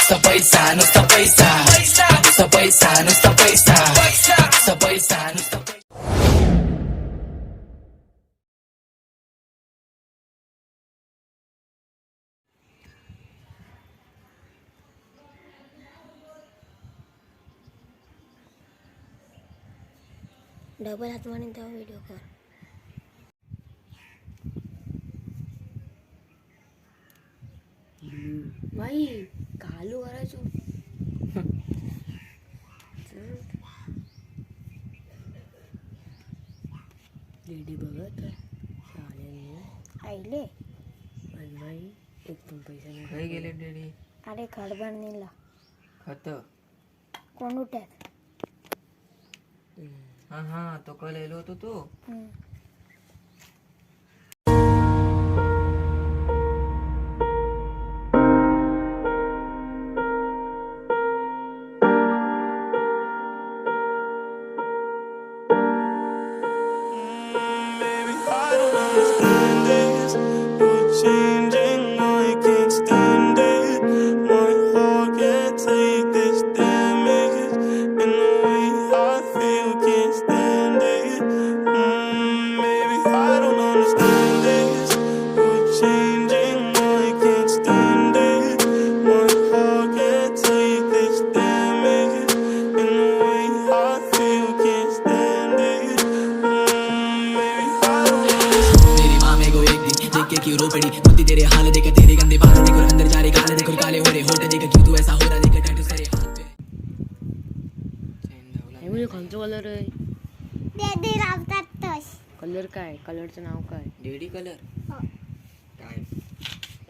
नुसता पैसा नुसता पैसा नुसता पैसा नुसता पैसा नुसता पैसा नुसता डबल हातमाने तेव्हा व्हिडिओ कर. भाई कालू करायचो. लेडी बघत आईले भाई एक पण पैसा नाही. काही गेले डेडी. अरे खडबडणीला खत. कोण उठ्यात. हा हा तो कल एलो होतो तो. रो पड़ी मुद्दी तेरे हाल देखा तेरे गंदे बाल देखो अंदर जा रहे गाल देखो काले हो रहे होठ देखा क्यों तू ऐसा हो रहा देखा टैटू सारे हाथ पे. हे म्हणजे कोणचा कलर आहे. डेडी रावतात. कलर काय. कलरचं नाव काय. Daddy colour. काय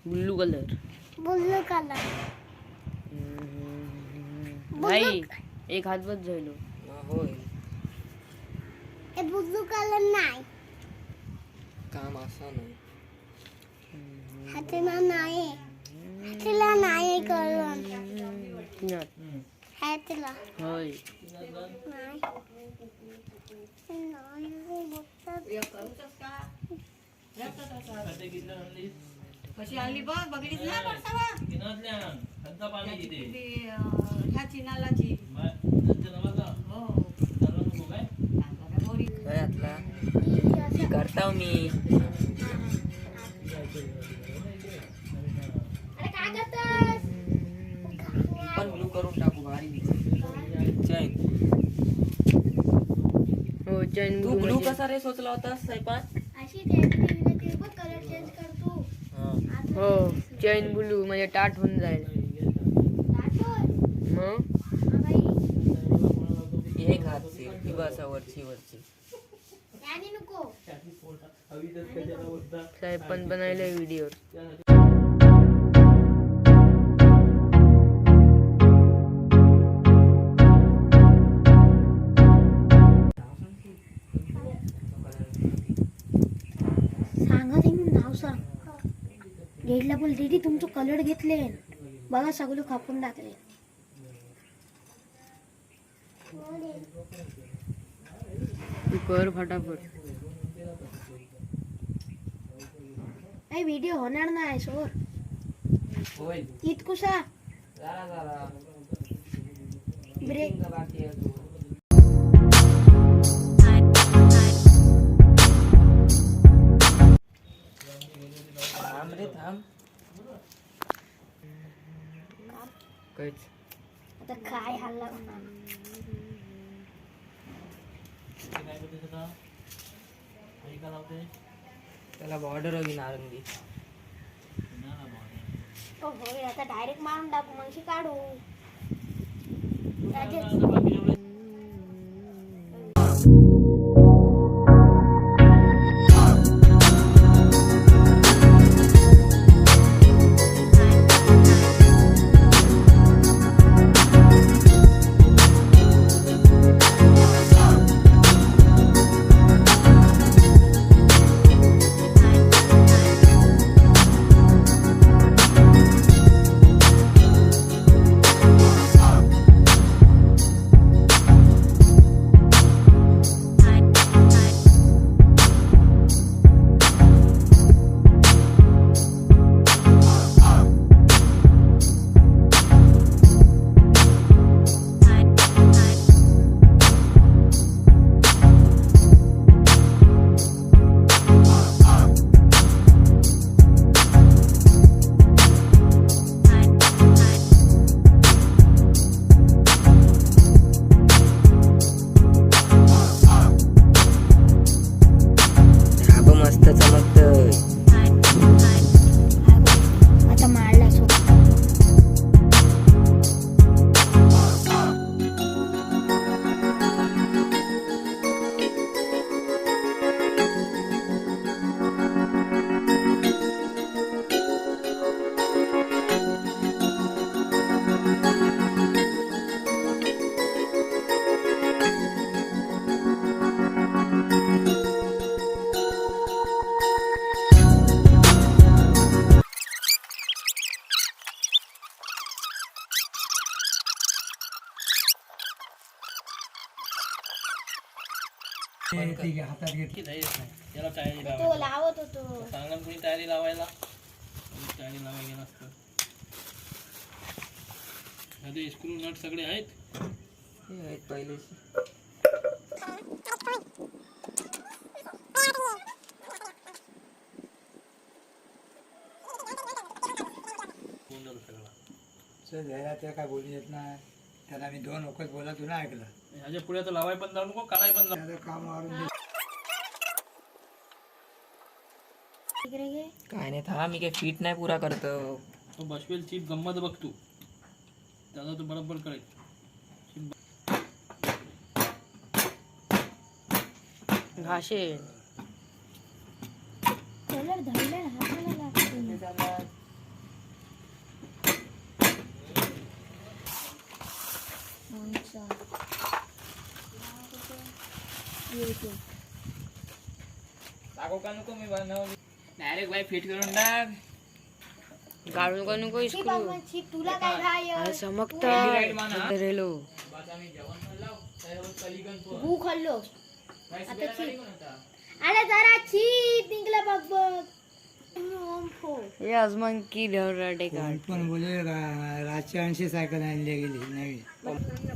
ब्लू कलर. Blue colour. भाई एक हात बस झालो. होय हे ब्लू कलर नाही. काम असं नाही. हातीला नाही. हातीला नाही कलर. हातीला होय नाही. कशी आली बघ बघलीस ना ह्या चिनालाची करता मी. पण ब्लू करून टाकू भारी चैन. हो चैन. तू ब्लू कसा रे सोचला होतास साहेबान. अशी कलर चेंज करतो. हो चैन ब्लू म्हणजे टाट होऊन जाईल. मग एक हात से ती बसा वरची वरची. नको साहेब पण बनायला व्हिडिओ. सांगा ते नाव सांग. डेडला बोल दीदी तुमचं कलर घेतले बघा सगळं कापून टाकले. तू कर फटाफट. काही व्हिडिओ होणार नाही सोर. होय इतकुसा जरा जरा ब्रेक. बाकी आहे अजून. थांब रे थांब. काहीच आता काय हल्ला त्याला बॉर्डर हवी नारंगी. होय आता डायरेक्ट मारून टाकू मग काढू. हातात घेतली त्याला टाळी तो लावत होतो. सांगा कुणी टाळी लावायला टाळी लावायला गेला असतं. स्क्रू नट सगळे आहेत हे आहेत पहिलेच. सगळा यायला त्या काय बोलू येत नाही. त्यांना मी 2 वखत बोला तुला ऐकलं. ह्याच्या पुढे तर लावाय पण जाऊ नको काढाय पण जाऊ. काम मारून इकडे घे. काय नाही था मी काय फिट नाही पुरा करतो. तो बसवेल चिप गंमत बघ तू त्याला तू बरोबर कळेल. घाशे कलर धरले हाताला लागतो. टाको का नको मी बनवली डायरेक्ट बाई फिट करून टाक. काढू का नको शी स्क्रू बाबा, शी तुला काय घाय? चमकता रेलो गू खाल्लो. आता ची. अरे जरा ची निघला बघ बघ. हे आजमान की ढवराटे काढ. पण बोले रातच्या 80 सायकल आणली गेली नवीन. मोठा आहे.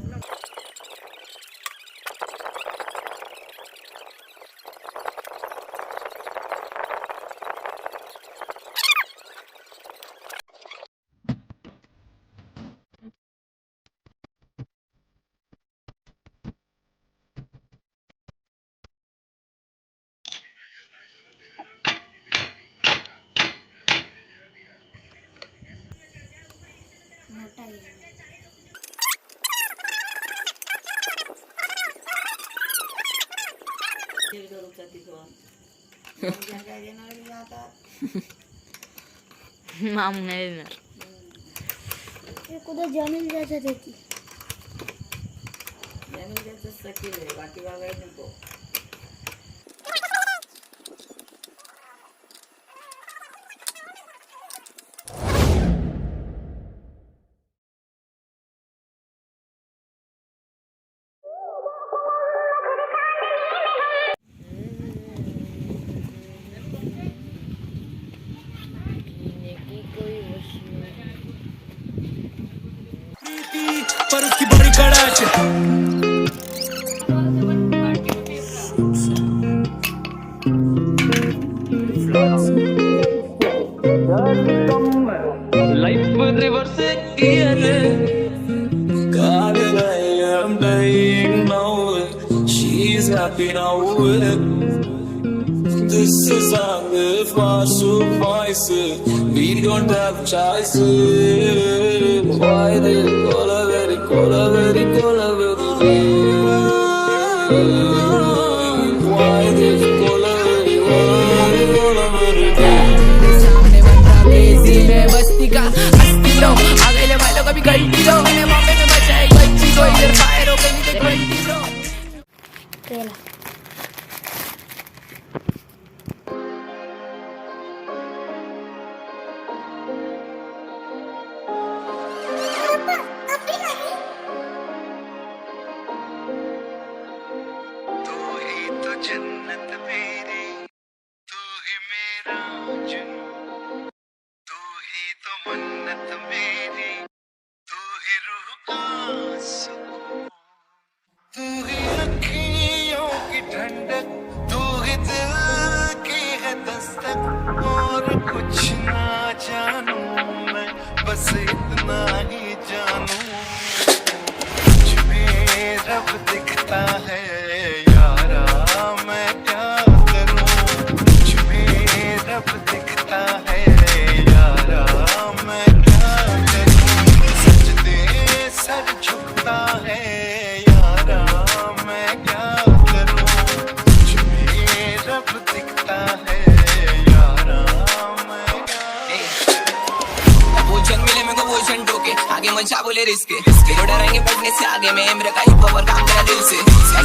माम नाही देणार. हे कुठं जमीन जायचं त्याची. बाकी बघायचं नको. पर उसकी बड़ी कड़ाच Life reverse gear. God, I'm dying now. She's happy now. This is our far so voice. We don't have choice. Why they call a very, call a very, call a very. Why they call a very, call a very. सामने बन रहा बेसी में बस्ती का हस्ती low अगले वालों का भी गलती low मैंने मौके में बचाए बच्ची को इधर फायर हो गई तो 20 लो. केला. तू ही तो जन्नत मेरी, तू ही मेरा जुनून, तू ही तो मन्नत मेरी, तू ही रूह का सुकून, तू ही अखियों की ठंडक, तू ही दिल की है दस्तक. और कुछ ना जानूं मैं, बस इतना ही जानूं मुझ में रब दिखता है. यारा मैं क्या करूं, मुझ में रब दिखता है. यारा मैं क्या करूं, सजदे सर झुकता है. यारा मैं क्या करूं, मुझ में रब दिखता है. यारा मैं क्या वो जंग मिले मेरे को वो जंग टोके आगे मचा बोले रिस्क तेरे डरेंगे बढ़ने से आगे मैं एम्ब्र का ही पावर काम करा दिल से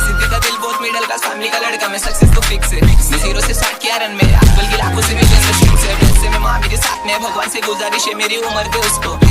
सिद्धि का दिल बहुत मिडल का फैमिली का लड़का मैं सक्सेस तो फिक्स है मैं 0 से स्टार्ट किया रन में आजकल की लाखों से भी जनरेशन से मैं माँ मेरे साथ में भगवान से गुजारिश है मेरी उम्र दे उसको